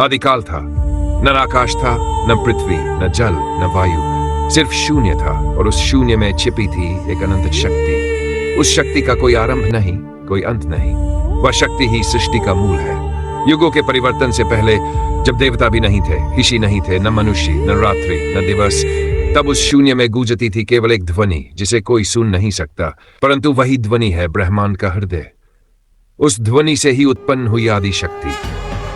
आदिकाल था, न आकाश था, न पृथ्वी, न जल, न वायु, सिर्फ शून्य था और उस शून्य में छिपी थी एक अनंत शक्ति। उस शक्ति का कोई आरंभ नहीं, कोई अंत नहीं। वह शक्ति ही सृष्टि का मूल है। युगों के परिवर्तन से पहले, जब देवता भी नहीं थे, ऋषि नहीं थे, न मनुष्य, न रात्रि, न दिवस, तब उस शून्य में गूंजती थी केवल एक ध्वनि जिसे कोई सुन नहीं सकता, परंतु वही ध्वनि है ब्रह्मांड का हृदय। उस ध्वनि से ही उत्पन्न हुई आदि शक्ति।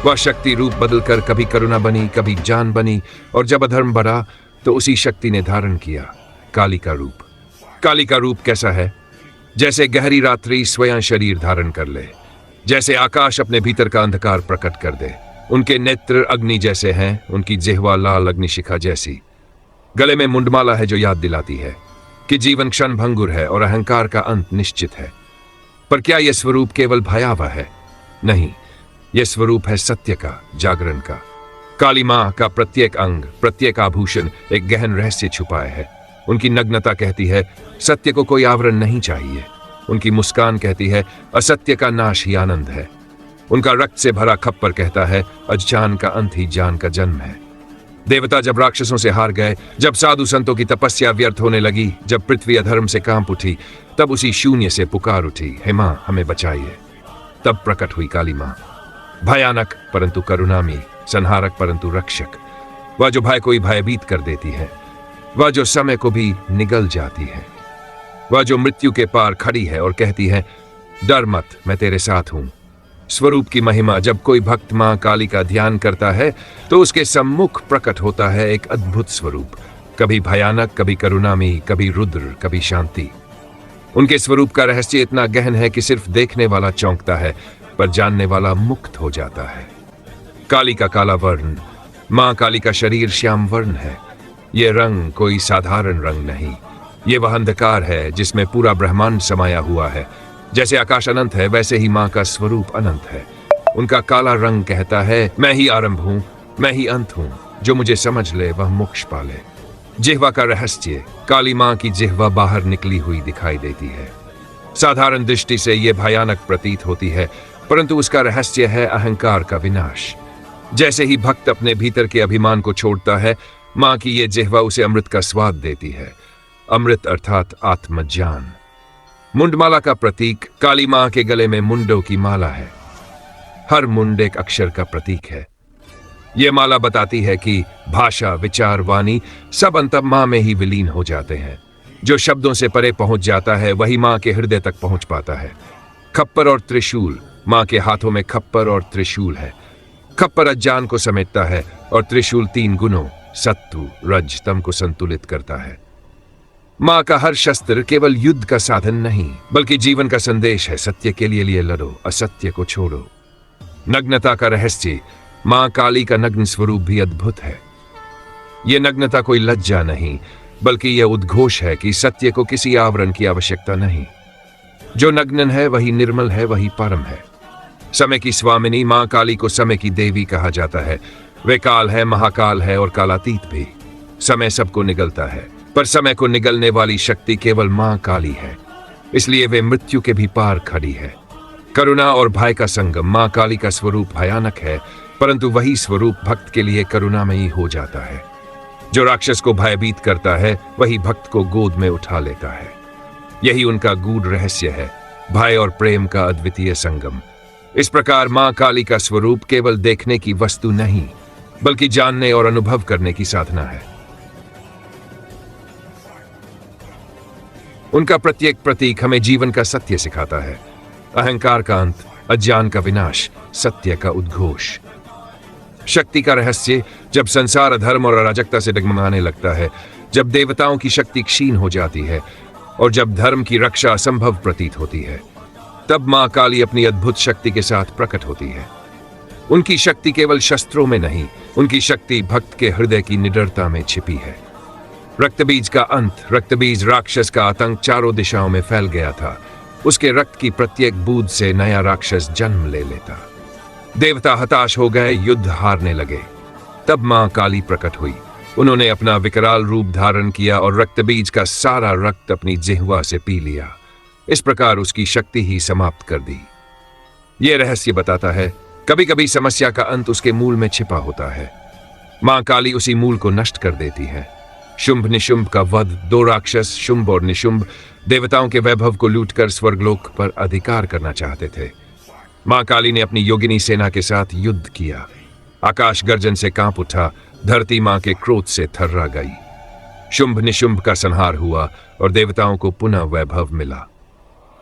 वह शक्ति रूप बदलकर कभी करुणा बनी, कभी जान बनी, और जब अधर्म बढ़ा तो उसी शक्ति ने धारण किया काली का रूप। काली का रूप कैसा है? जैसे गहरी रात्रि स्वयं शरीर धारण कर ले, जैसे आकाश अपने भीतर का अंधकार प्रकट कर दे। उनके नेत्र अग्नि जैसे हैं, उनकी जिह्वा लाल अग्निशिखा जैसी। गले में मुंडमाला है जो याद दिलाती है कि जीवन क्षण भंगुर है और अहंकार का अंत निश्चित है। पर क्या यह स्वरूप केवल भयावह है? नहीं, यह स्वरूप है सत्य का, जागरण का। काली मां का प्रत्येक अंग, प्रत्येक आभूषण एक गहन रहस्य छुपाए है। उनकी नग्नता कहती है सत्य को कोई आवरण नहीं चाहिए। उनकी मुस्कान कहती है असत्य का नाश ही आनंद है। उनका रक्त से भरा खप्पर कहता है अज्ञान का अंत ही जान का जन्म है। देवता जब राक्षसों से हार गए, जब साधु संतों की तपस्या व्यर्थ होने लगी, जब पृथ्वी अधर्म से कांप उठी, तब उसी शून्य से पुकार उठी, हे मां हमें बचाइए। तब प्रकट हुई काली मां, भयानक परंतु करुणामयी, संहारक परंतु रक्षक। वह जो भय कोई भयभीत कर देती है, वह जो समय को भी निगल जाती है, वह जो मृत्यु के पार खड़ी है और कहती है डर मत, मैं तेरे साथ हूं। स्वरूप की महिमा। जब कोई भक्त मां काली का ध्यान करता है तो उसके सम्मुख प्रकट होता है एक अद्भुत स्वरूप, कभी भयानक, कभी करुणामयी, कभी रुद्र, कभी शांति। उनके स्वरूप का रहस्य इतना गहन है कि सिर्फ देखने वाला चौंकता है, पर जानने वाला मुक्त हो जाता है। काली का काला वर्ण। मां काली का शरीर श्याम वर्ण है। यह रंग कोई साधारण रंग नहीं, ये वह अंधकार है जिसमें पूरा ब्रह्मांड समाया हुआ है। जैसे आकाश अनंत है, वैसे ही मां का स्वरूप अनंत है। उनका काला रंग कहता है मैं ही आरंभ हूं, मैं ही अंत हूं, जो मुझे समझ ले वह मोक्ष पाले। जिह्वा का रहस्य। काली मां की जिह्वा बाहर निकली हुई दिखाई देती है। साधारण दृष्टि से यह भयानक प्रतीत होती है, परंतु उसका रहस्य है अहंकार का विनाश। जैसे ही भक्त अपने भीतर के अभिमान को छोड़ता है, मां की यह जिह्वा उसे अमृत का स्वाद देती है। अमृत अर्थात आत्मज्ञान। मुंडमाला का प्रतीक। काली मां के गले में मुंडों की माला है। हर मुंड एक अक्षर का प्रतीक है। यह माला बताती है कि भाषा, विचार, वाणी सब अंत मां में ही विलीन हो जाते हैं। जो शब्दों से परे पहुंच जाता है वही मां के हृदय तक पहुंच पाता है। खप्पर और त्रिशूल। मां के हाथों में खप्पर और त्रिशूल है। खप्पर अज्ञान को समेटता है और त्रिशूल 3 गुणों सत्तु, रज, तम को संतुलित करता है। मां का हर शस्त्र केवल युद्ध का साधन नहीं, बल्कि जीवन का संदेश है। सत्य के लिए लड़ो, असत्य को छोड़ो। नग्नता का रहस्य। मां काली का नग्न स्वरूप भी अद्भुत है। यह नग्नता कोई लज्जा नहीं, बल्कि यह उद्घोष है कि सत्य को किसी आवरण की आवश्यकता नहीं। जो नग्न है वही निर्मल है, वही परम है। समय की स्वामिनी। मां काली को समय की देवी कहा जाता है। वे काल है, महाकाल है और कालातीत भी। समय सबको निगलता है, पर समय को निगलने वाली शक्ति केवल मां काली है, इसलिए वे मृत्यु के भी पार खड़ी है। करुणा और भय का संगम। मां काली का स्वरूप भयानक है, परंतु वही स्वरूप भक्त के लिए करुणामयी हो जाता है। जो राक्षस को भयभीत करता है वही भक्त को गोद में उठा लेता है। यही उनका गूढ़ रहस्य है, भय और प्रेम का अद्वितीय संगम। इस प्रकार मां काली का स्वरूप केवल देखने की वस्तु नहीं, बल्कि जानने और अनुभव करने की साधना है। उनका प्रत्येक प्रतीक हमें जीवन का सत्य सिखाता है। अहंकार का अंत, अज्ञान का विनाश, सत्य का उद्घोष। शक्ति का रहस्य। जब संसार अधर्म और अराजकता से डगमगाने लगता है, जब देवताओं की शक्ति क्षीण हो जाती है और जब धर्म की रक्षा असंभव प्रतीत होती है, तब मां काली अपनी अद्भुत शक्ति के साथ प्रकट होती है। उनकी शक्ति केवल शस्त्रों में नहीं, उनकी शक्ति भक्त के हृदय की निडरता में छिपी है। रक्तबीज का अंत। रक्तबीज राक्षस का आतंक चारों दिशाओं में फैल गया था। उसके रक्त की प्रत्येक बूंद से नया राक्षस जन्म ले लेता। देवता हताश हो गए, युद्ध हारने लगे। तब मां काली प्रकट हुई। उन्होंने अपना विकराल रूप धारण किया और रक्तबीज का सारा रक्त अपनी जिह्वा से पी लिया। इस प्रकार उसकी शक्ति ही समाप्त कर दी। यह रहस्य बताता है कभी कभी समस्या का अंत उसके मूल में छिपा होता है। मां काली उसी मूल को नष्ट कर देती है। शुंभ निशुंभ का वध, दो राक्षस शुंभ और निशुंभ देवताओं के वैभव को लूटकर स्वर्गलोक पर अधिकार करना चाहते थे। मां काली ने अपनी योगिनी सेना के साथ युद्ध किया। आकाश गर्जन से कांप उठा, धरती मां के क्रोध से थर्रा गई। शुंभ निशुंभ का संहार हुआ और देवताओं को पुनः वैभव मिला।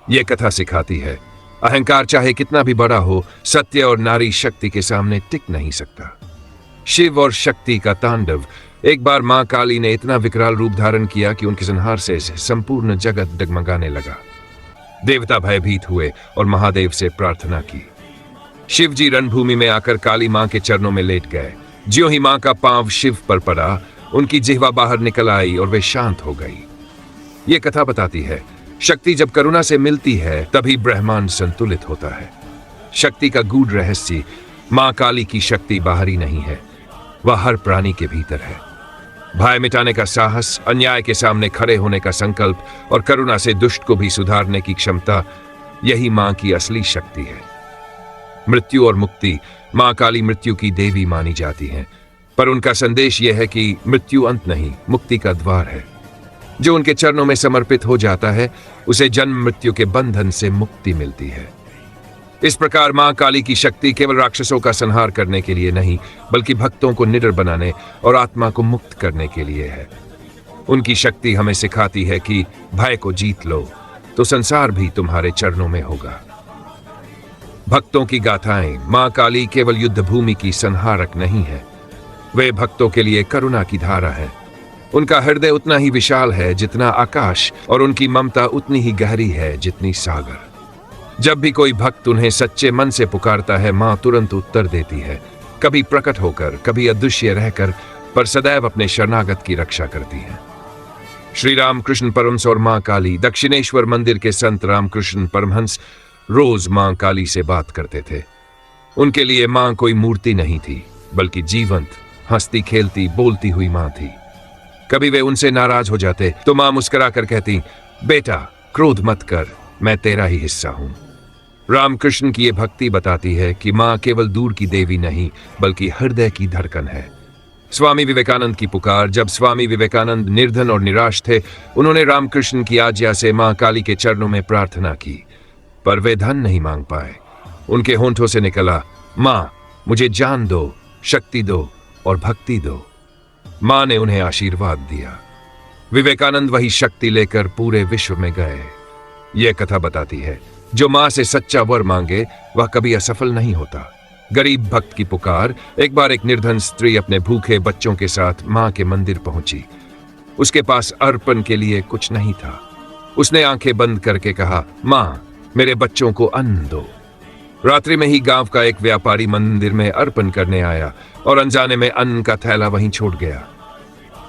यह कथा सिखाती है, अहंकार चाहे कितना भी बड़ा हो, सत्य और नारी शक्ति के सामने टिक नहीं सकता। शिव और शक्ति का तांडव। एक बार मां काली ने इतना विकराल रूप धारण किया कि उनके संहार से संपूर्ण जगत डगमगाने लगा। देवता भयभीत हुए और महादेव से प्रार्थना की। शिव जी रणभूमि में आकर काली मां के चरणों में लेट गए। ज्यों ही मां का पांव शिव पर पड़ा, उनकी जिह्वा बाहर निकल आई और वे शांत हो गई। ये कथा बताती है, शक्ति जब करुणा से मिलती है तभी ब्रह्मांड संतुलित होता है। शक्ति का गूढ़ रहस्य, मां काली की शक्ति बाहरी नहीं है, वह हर प्राणी के भीतर है। भय मिटाने का साहस, अन्याय के सामने खड़े होने का संकल्प और करुणा से दुष्ट को भी सुधारने की क्षमता, यही मां की असली शक्ति है। मृत्यु और मुक्ति। मां काली मृत्यु की देवी मानी जाती हैं, पर उनका संदेश यह है कि मृत्यु अंत नहीं, मुक्ति का द्वार है। जो उनके चरणों में समर्पित हो जाता है, उसे जन्म मृत्यु के बंधन से मुक्ति मिलती है। इस प्रकार मां काली की शक्ति केवल राक्षसों का संहार करने के लिए नहीं, बल्कि भक्तों को निडर बनाने और आत्मा को मुक्त करने के लिए है। उनकी शक्ति हमें सिखाती है कि भय को जीत लो तो संसार भी तुम्हारे चरणों में होगा। भक्तों की गाथाएं। मां काली केवल युद्ध भूमि की संहारक नहीं है, वे भक्तों के लिए करुणा की धारा है। उनका हृदय उतना ही विशाल है जितना आकाश और उनकी ममता उतनी ही गहरी है जितनी सागर। जब भी कोई भक्त उन्हें सच्चे मन से पुकारता है, मां तुरंत उत्तर देती है, कभी प्रकट होकर, कभी अदृश्य रहकर, पर सदैव अपने शरणागत की रक्षा करती है। श्री रामकृष्ण परमहंस और मां काली। दक्षिणेश्वर मंदिर के संत रामकृष्ण परमहंस रोज मां काली से बात करते थे। उनके लिए मां कोई मूर्ति नहीं थी, बल्कि जीवंत, हंसती खेलती बोलती हुई मां थी। कभी वे उनसे नाराज हो जाते तो मां मुस्कुराकर कहती, बेटा क्रोध मत कर, मैं तेरा ही हिस्सा हूं। रामकृष्ण की ये भक्ति बताती है कि मां केवल दूर की देवी नहीं, बल्कि हृदय की धड़कन है। स्वामी विवेकानंद की पुकार। जब स्वामी विवेकानंद निर्धन और निराश थे, उन्होंने रामकृष्ण की आज्ञा से मां काली के चरणों में प्रार्थना की, पर वे धन नहीं मांग पाए। उनके होंठों से निकला, मां मुझे जान दो, शक्ति दो और भक्ति दो। मां ने उन्हें आशीर्वाद दिया। विवेकानंद वही शक्ति लेकर पूरे विश्व में गए। यह कथा बताती है, जो मां से सच्चा वर मांगे वह कभी असफल नहीं होता। गरीब भक्त की पुकार। एक बार एक निर्धन स्त्री अपने भूखे बच्चों के साथ मां के मंदिर पहुंची। उसके पास अर्पण के लिए कुछ नहीं था। उसने आंखें बंद करके कहा, मां मेरे बच्चों को अन्न दो। रात्रि में ही गांव का एक व्यापारी मंदिर में अर्पण करने आया और अनजाने में अन्न का थैला वहीं छोड़ गया।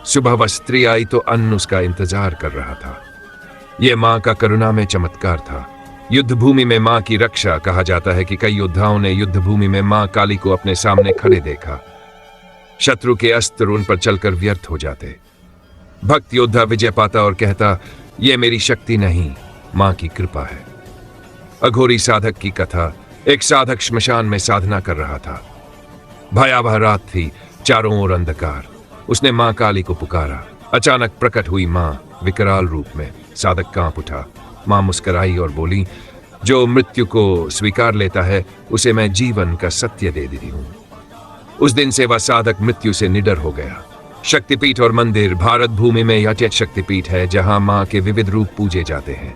सुबह वह स्त्री आई तो अन्न उसका इंतजार कर रहा था। यह मां का करुणा में चमत्कार था। युद्ध भूमि में मां की रक्षा। कहा जाता है कि कई योद्धाओं ने युद्ध भूमि में मां काली को अपने सामने खड़े देखा। शत्रु के अस्त्र उन पर चलकर व्यर्थ हो जाते। भक्त योद्धा विजय पाता और कहता, यह मेरी शक्ति नहीं, मां की कृपा है। अघोरी साधक की कथा। एक साधक श्मशान में साधना कर रहा था। भयावह रात थी, चारों ओर अंधकार। उसने मां काली को पुकारा। अचानक प्रकट हुई मां विकराल रूप में। साधक कांप उठा। मां मुस्कुराई और बोली, जो मृत्यु को स्वीकार लेता है उसे मैं जीवन का सत्य दे देती हूं। उस दिन से वह साधक मृत्यु से निडर हो गया। शक्तिपीठ और मंदिर। भारत भूमि में यह शक्तिपीठ है जहां मां के विविध रूप पूजे जाते हैं।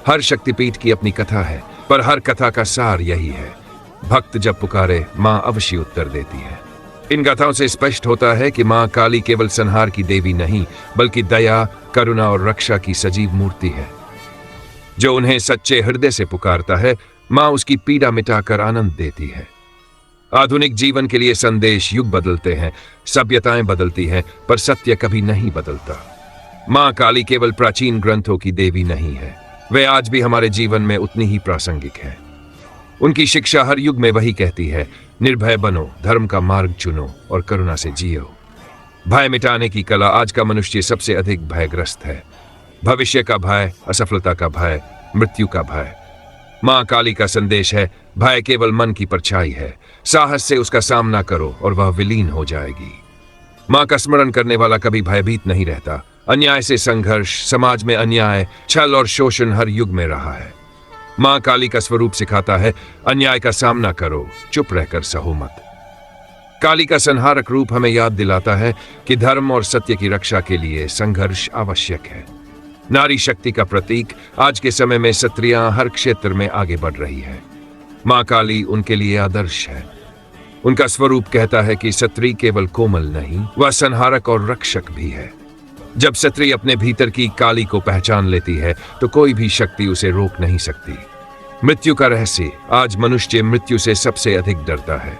हर शक्तिपीठ की अपनी कथा है, पर हर कथा का सार यही है, भक्त जब पुकारे मां अवश्य उत्तर देती है। इन गाथाओं से स्पष्ट होता है कि मां काली केवल संहार की देवी नहीं, बल्कि दया, करुणा और रक्षा की सजीव मूर्ति है। जो उन्हें सच्चे हृदय से पुकारता है, मां उसकी पीड़ा मिटाकर आनंद देती है। आधुनिक जीवन के लिए संदेश। युग बदलते हैं, सभ्यताएं बदलती हैं, पर सत्य कभी नहीं बदलता। मां काली केवल प्राचीन ग्रंथों की देवी नहीं है, वे आज भी हमारे जीवन में उतनी ही प्रासंगिक है। उनकी शिक्षा हर युग में वही कहती है, निर्भय बनो, धर्म का मार्ग चुनो और करुणा से जियो। भय मिटाने की कला। आज का मनुष्य सबसे अधिक भयग्रस्त है। भविष्य का भय, असफलता का भय, मृत्यु का भय। मां काली का संदेश है, भय केवल मन की परछाई है, साहस से उसका सामना करो और वह विलीन हो जाएगी। मां का स्मरण करने वाला कभी भयभीत नहीं रहता। अन्याय से संघर्ष, समाज में अन्याय, छल और शोषण हर युग में रहा है। मां काली का स्वरूप सिखाता है, अन्याय का सामना करो, चुप रहकर सहो मत। काली का संहारक रूप हमें याद दिलाता है कि धर्म और सत्य की रक्षा के लिए संघर्ष आवश्यक है। नारी शक्ति का प्रतीक, आज के समय में स्त्रियां हर क्षेत्र में आगे बढ़ रही है। मां काली उनके लिए आदर्श है। उनका स्वरूप कहता है कि स्त्री केवल कोमल नहीं, वह संहारक और रक्षक भी है। जब स्त्री अपने भीतर की काली को पहचान लेती है तो कोई भी शक्ति उसे रोक नहीं सकती। मृत्यु का रहस्य, आज मनुष्य मृत्यु से सबसे अधिक डरता है,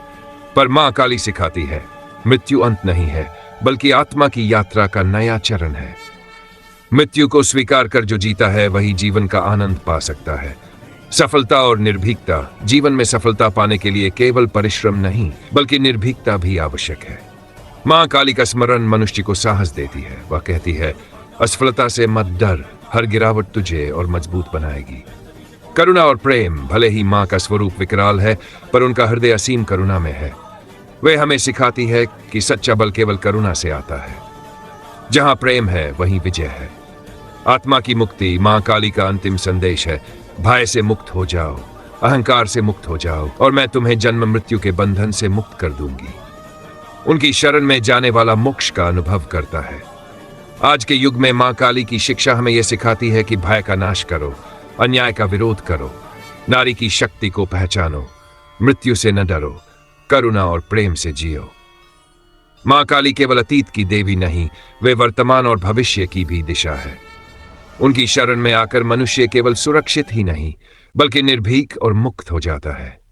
पर मां काली सिखाती है मृत्यु अंत नहीं है, बल्कि आत्मा की यात्रा का नया चरण है। मृत्यु को स्वीकार कर जो जीता है वही जीवन का आनंद पा सकता है। सफलता और निर्भीकता, जीवन में सफलता पाने के लिए केवल परिश्रम नहीं बल्कि निर्भीकता भी आवश्यक है। मां काली का स्मरण मनुष्य को साहस देती है। वह कहती है, असफलता से मत डर, हर गिरावट तुझे और मजबूत बनाएगी। करुणा और प्रेम, भले ही मां का स्वरूप विकराल है पर उनका हृदय असीम करुणा में है। वे हमें सिखाती है कि सच्चा बल केवल करुणा से आता है। जहां प्रेम है वहीं विजय है। आत्मा की मुक्ति मां काली का अंतिम संदेश है। भय से मुक्त हो जाओ, अहंकार से मुक्त हो जाओ और मैं तुम्हें जन्म मृत्यु के बंधन से मुक्त कर दूंगी। उनकी शरण में जाने वाला मोक्ष का अनुभव करता है। आज के युग में मां काली की शिक्षा हमें यह सिखाती है कि भय का नाश करो, अन्याय का विरोध करो, नारी की शक्ति को पहचानो, मृत्यु से न डरो, करुणा और प्रेम से जियो। मां काली केवल अतीत की देवी नहीं, वे वर्तमान और भविष्य की भी दिशा है। उनकी शरण में आकर मनुष्य केवल सुरक्षित ही नहीं बल्कि निर्भीक और मुक्त हो जाता है।